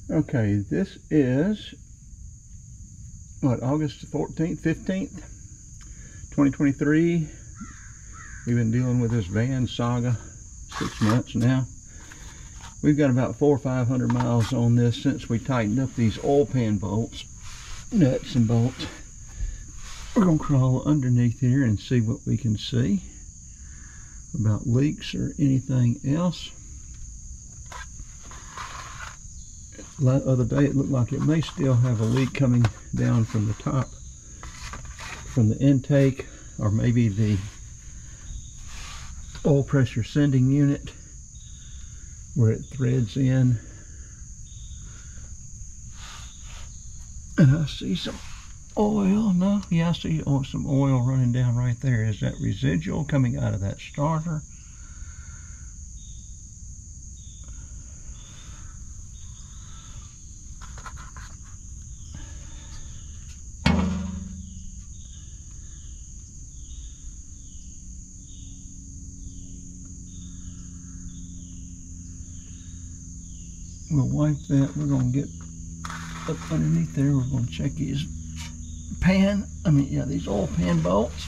Okay, this is what, August 14th, 15th, 2023. We've been dealing with this van saga 6 months now. We've got about 400 or 500 miles on this since we tightened up these oil pan bolts, nuts and bolts. We're gonna crawl underneath here and see what we can see about leaks or anything else. The other day it looked like it may still have a leak coming down from the top, from the intake, or maybe the oil pressure sending unit where it threads in. And I see some oil. No, yeah, I see some oil running down right there. Is that residual coming out of that starter? We'll wipe that. We're going to get up underneath there. We're going to check these these oil pan bolts.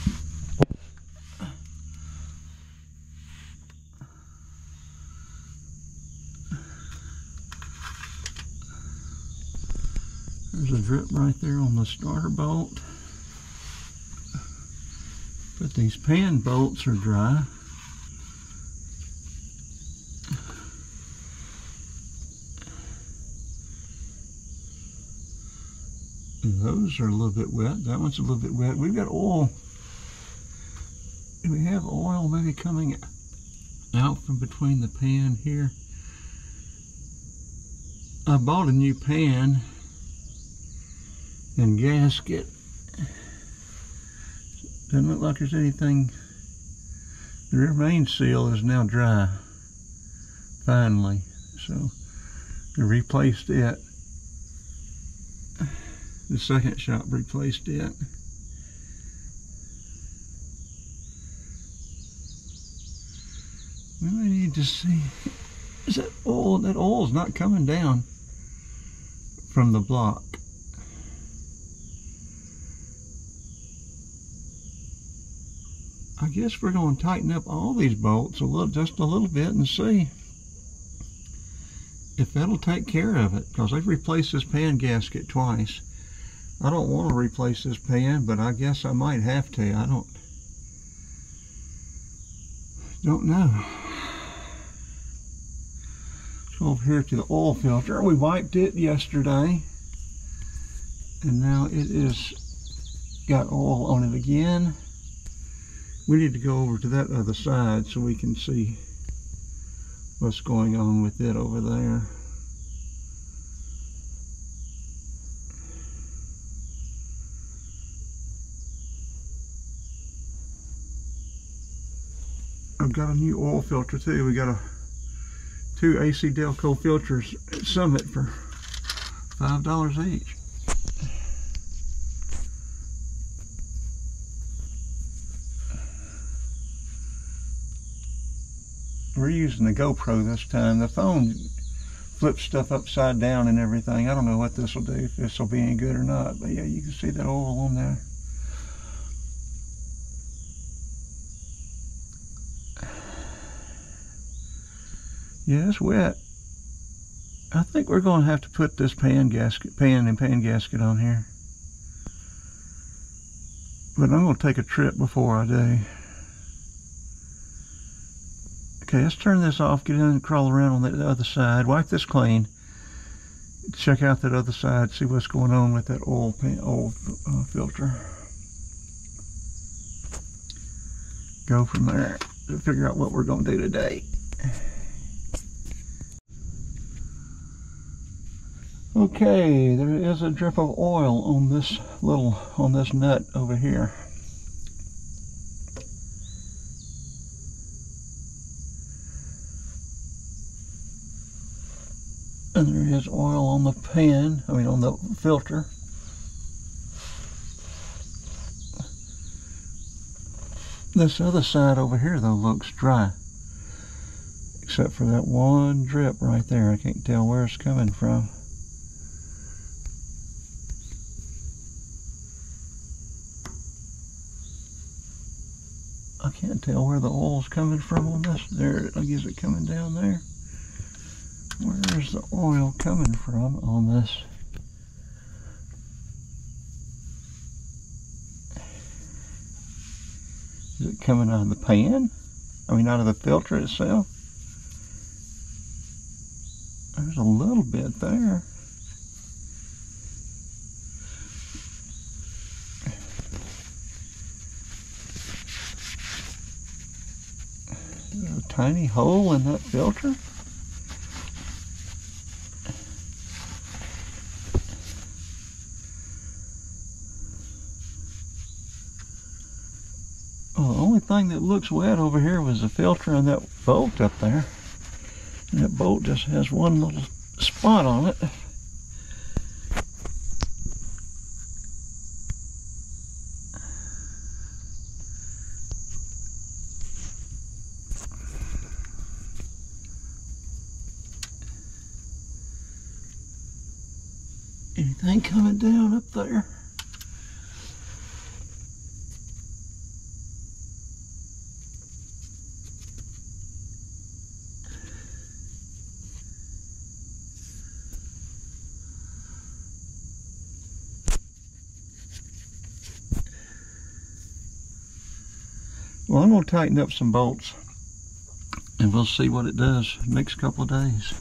There's a drip right there on the starter bolt. But these pan bolts are dry. Those are a little bit wet. That one's a little bit wet. We've got oil. We have oil maybe coming out from between the pan here. I bought a new pan and gasket. Doesn't look like there's anything. The rear main seal is now dry, finally. So we replaced it. The second shop replaced it. We may need to see, is that oil? That oil's not coming down from the block. I guess we're going to tighten up all these bolts just a little bit and see if that'll take care of it, because they've replaced this pan gasket twice. I don't want to replace this pan, but I guess I might have to. I don't know. Let's go over here to the oil filter. We wiped it yesterday, and now it is got oil on it again. We need to go over to that other side so we can see what's going on with it over there. I've got a new oil filter too. We got two AC Delco filters at Summit for $5 each. We're using the GoPro this time. The phone flips stuff upside down and everything. I don't know what this will do, if this will be any good or not, but yeah, you can see that oil on there. Yeah, it's wet. I think we're going to have to put this pan and pan gasket on here. But I'm going to take a trip before I do. Okay, let's turn this off, get in and crawl around on the other side, wipe this clean, check out that other side, see what's going on with that oil filter. Go from there to figure out what we're going to do today. Okay, there is a drip of oil on this nut over here. And there is oil on the pan, on the filter. This other side over here though looks dry, except for that one drip right there. I can't tell where it's coming from. I can't tell where the oil's coming from on this. There, is it coming down there? Where's the oil coming from on this? Is it coming out of the pan? I mean, out of the filter itself? There's a little bit there. There's a tiny hole in that filter. Well, the only thing that looks wet over here was the filter and that bolt up there. And that bolt just has one little spot on it. Anything coming down up there? Well, I'm going to tighten up some bolts and we'll see what it does next couple of days.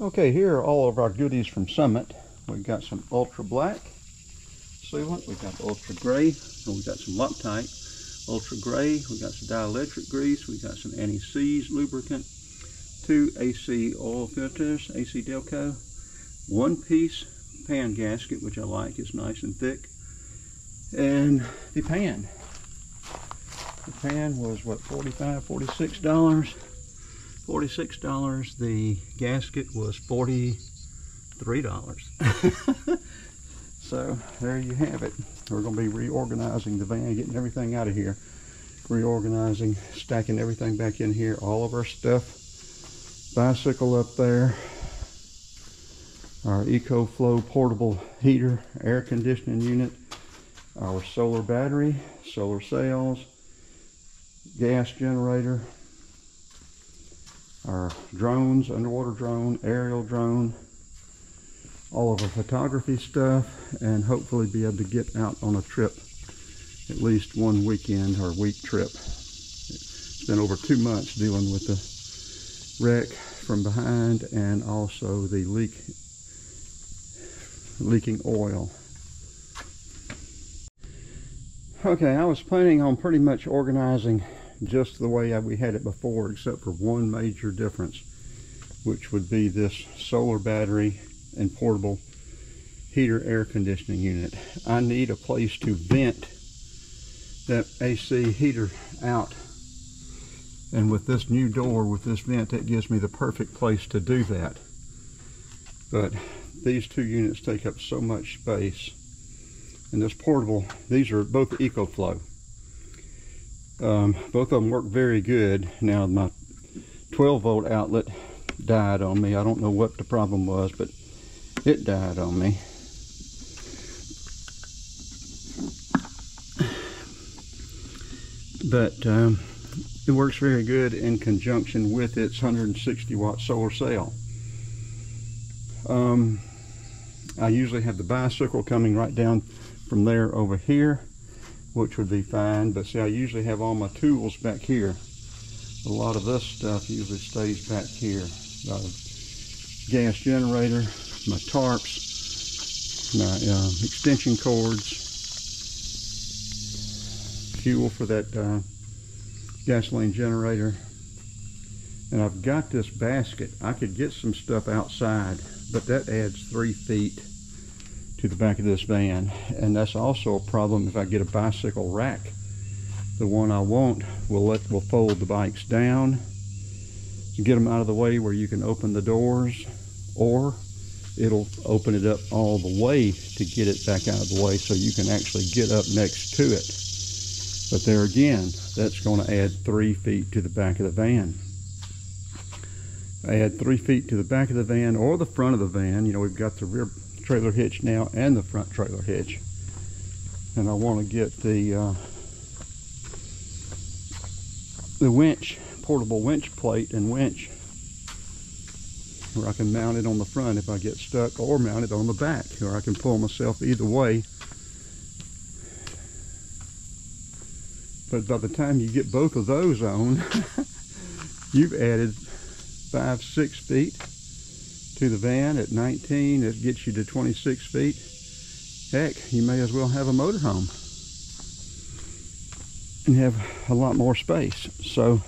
Okay, here are all of our goodies from Summit. We've got some ultra black sealant, we've got the ultra gray, and we've got some Loctite. Ultra gray, we've got some dielectric grease, we've got some anti-seize lubricant, 2 AC oil filters, AC Delco, 1-piece pan gasket, which I like, it's nice and thick. And the pan. The pan was what, $45, $46? $46. The gasket was $43. So there you have it. We're going to be reorganizing the van, getting everything out of here. Reorganizing, stacking everything back in here. All of our stuff. Bicycle up there. Our EcoFlow portable heater, air conditioning unit. Our solar battery, solar cells, gas generator, our drones, underwater drone, aerial drone, all of our photography stuff, and hopefully be able to get out on a trip, at least one weekend or week trip. It's been over 2 months dealing with the wreck from behind and also the leaking oil. Okay, I was planning on pretty much organizing just the way we had it before, except for one major difference, which would be this solar battery and portable heater air conditioning unit. I need a place to vent that AC heater out, and with this new door, with this vent, that gives me the perfect place to do that. But these two units take up so much space. And this portable, these are both EcoFlow. Both of them work very good. Now my 12-volt outlet died on me. I don't know what the problem was, but it died on me. But it works very good in conjunction with its 160-watt solar cell. I usually have the bicycle coming right down from there over here, which would be fine, but see, I usually have all my tools back here. A lot of this stuff usually stays back here. Gas generator, my tarps, my extension cords, fuel for that gasoline generator, and I've got this basket. I could get some stuff outside, but that adds 3 feet to the back of this van, and that's also a problem if I get a bicycle rack. The one I want will fold the bikes down to get them out of the way where you can open the doors, or it'll open it up all the way to get it back out of the way so you can actually get up next to it. But there again, that's going to add 3 feet to the back of the van. I add 3 feet to the back of the van or the front of the van. You know, we've got the rear trailer hitch now and the front trailer hitch. and I want to get the winch, portable winch plate and winch, where I can mount it on the front if I get stuck, or mount it on the back, or I can pull myself either way. But by the time you get both of those on, you've added 5-6 feet to the van. At 19, it gets you to 26 feet. Heck, you may as well have a motorhome and have a lot more space. So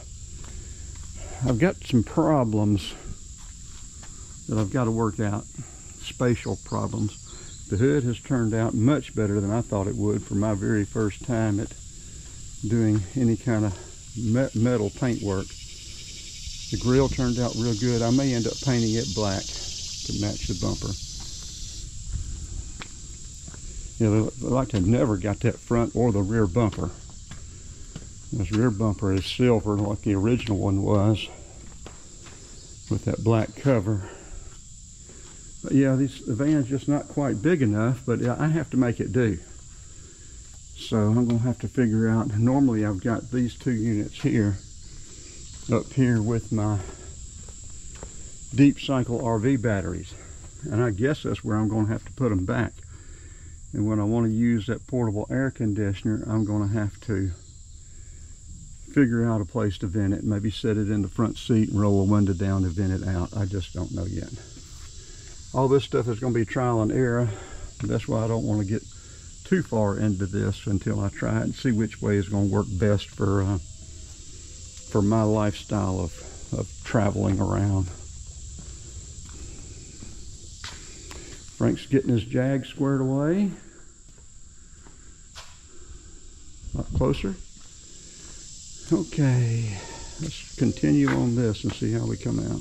I've got some problems that I've got to work out, spatial problems. The hood has turned out much better than I thought it would for my very first time at doing any kind of metal paint work. The grill turned out real good. I may end up painting it black to match the bumper. You know, like to never got that front or the rear bumper. This rear bumper is silver like the original one was, with that black cover. But yeah, the van's just not quite big enough, but I have to make it do. So I'm going to have to figure out, normally I've got these two units here, up here with my deep cycle RV batteries. And I guess that's where I'm going to have to put them back. And when I want to use that portable air conditioner, I'm going to have to figure out a place to vent it. Maybe set it in the front seat and roll a window down to vent it out. I just don't know yet. All this stuff is going to be trial and error. That's why I don't want to get too far into this until I try it and see which way is going to work best for my lifestyle of traveling around. Frank's getting his Jag squared away. A lot closer. Okay, let's continue on this and see how we come out.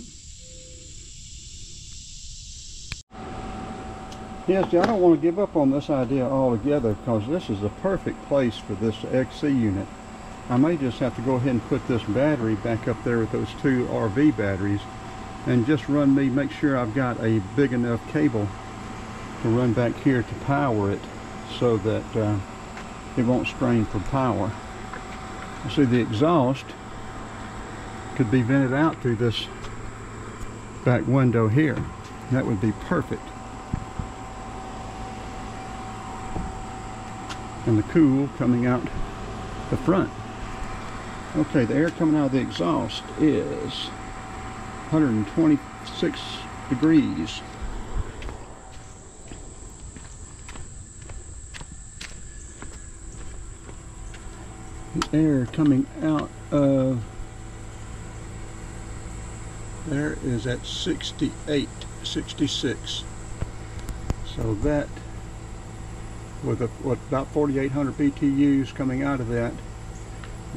Yes, I don't want to give up on this idea altogether, because this is the perfect place for this XC unit. I may just have to go ahead and put this battery back up there with those two RV batteries and just make sure I've got a big enough cable to run back here to power it, so that it won't strain for power. You see, the exhaust could be vented out through this back window here. That would be perfect. And the cool coming out the front. Okay, the air coming out of the exhaust is 126 degrees. The air coming out of there is at 68, 66. So that, with about 4,800 BTUs coming out of that,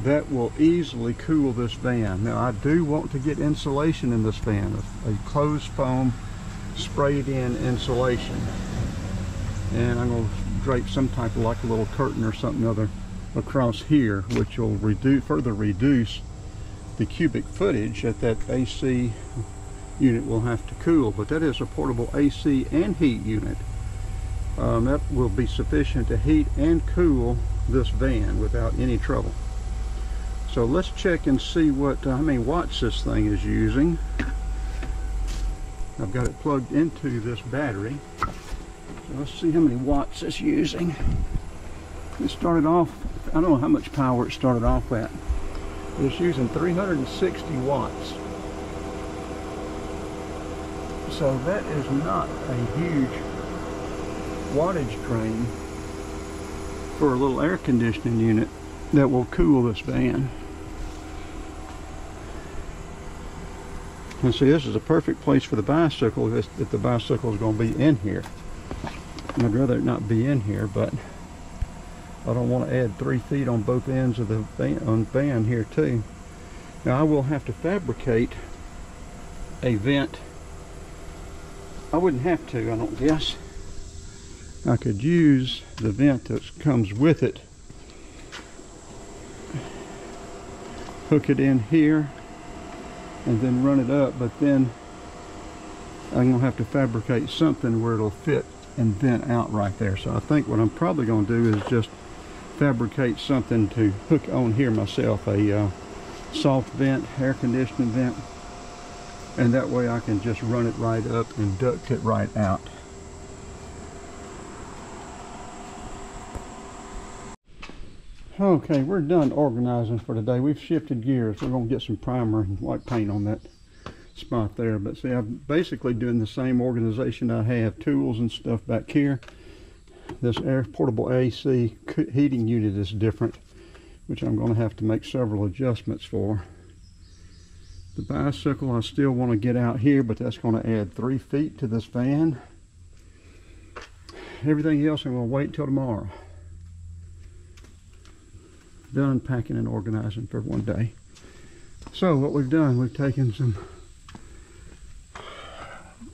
that will easily cool this van. Now I do want to get insulation in this van, a closed foam sprayed in insulation. And I'm going to drape some type of like a little curtain or something other across here, which will further reduce the cubic footage that AC unit will have to cool. But that is a portable AC and heat unit. That will be sufficient to heat and cool this van without any trouble. So let's check and see how many watts this thing is using. I've got it plugged into this battery. So let's see how many watts it's using. It started off, I don't know how much power it started off at. It's using 360 watts. So that is not a huge wattage drain for a little air conditioning unit that will cool this van. And see, this is a perfect place for the bicycle if the bicycle is going to be in here. And I'd rather it not be in here, but I don't want to add 3 feet on both ends of the van here too. Now I will have to fabricate a vent. I wouldn't have to, I don't guess. I could use the vent that comes with it, hook it in here, and then run it up, but then I'm going to have to fabricate something where it'll fit and vent out right there. So I think what I'm probably going to do is just fabricate something to hook on here myself, a soft vent, air conditioning vent, and that way I can just run it right up and duct it right out. Okay, we're done organizing for today. We've shifted gears. We're going to get some primer and white paint on that spot there. But see, I'm basically doing the same organization. I have tools and stuff back here. This portable AC heating unit is different, which I'm going to have to make several adjustments for. The bicycle I still want to get out here, but that's going to add 3 feet to this van. Everything else I'm going to wait until tomorrow. Done packing and organizing for one day. So what we've done, we've taken some,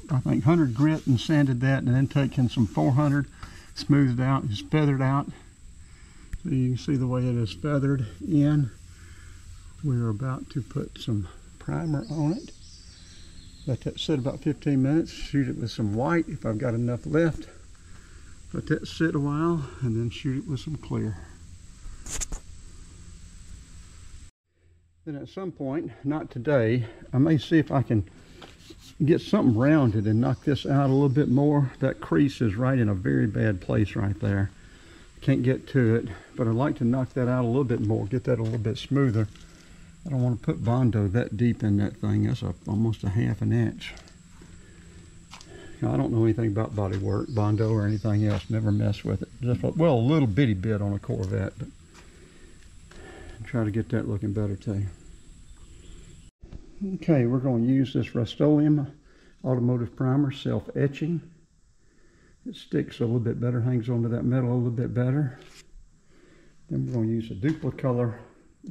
I think 100 grit and sanded that, and then taken some 400, smoothed out, just feathered out. So you can see the way it is feathered in. We're about to put some primer on it. Let that sit about 15 minutes, shoot it with some white if I've got enough left. Let that sit a while and then shoot it with some clear. Then at some point, not today, I may see if I can get something rounded and knock this out a little bit more. That crease is right in a very bad place right there. Can't get to it, but I'd like to knock that out a little bit more, get that a little bit smoother. I don't want to put Bondo that deep in that thing. That's almost a ½ an inch. I don't know anything about body work, Bondo or anything else. Never mess with it. Just, well, a little bitty bit on a Corvette, but try to get that looking better too. Okay, we're going to use this Rust-Oleum automotive primer, self-etching. It sticks a little bit better, hangs onto that metal a little bit better. Then we're going to use a Duplicolor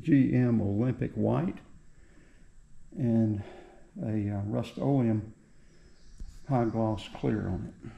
GM Olympic White and a Rust-Oleum high gloss clear on it.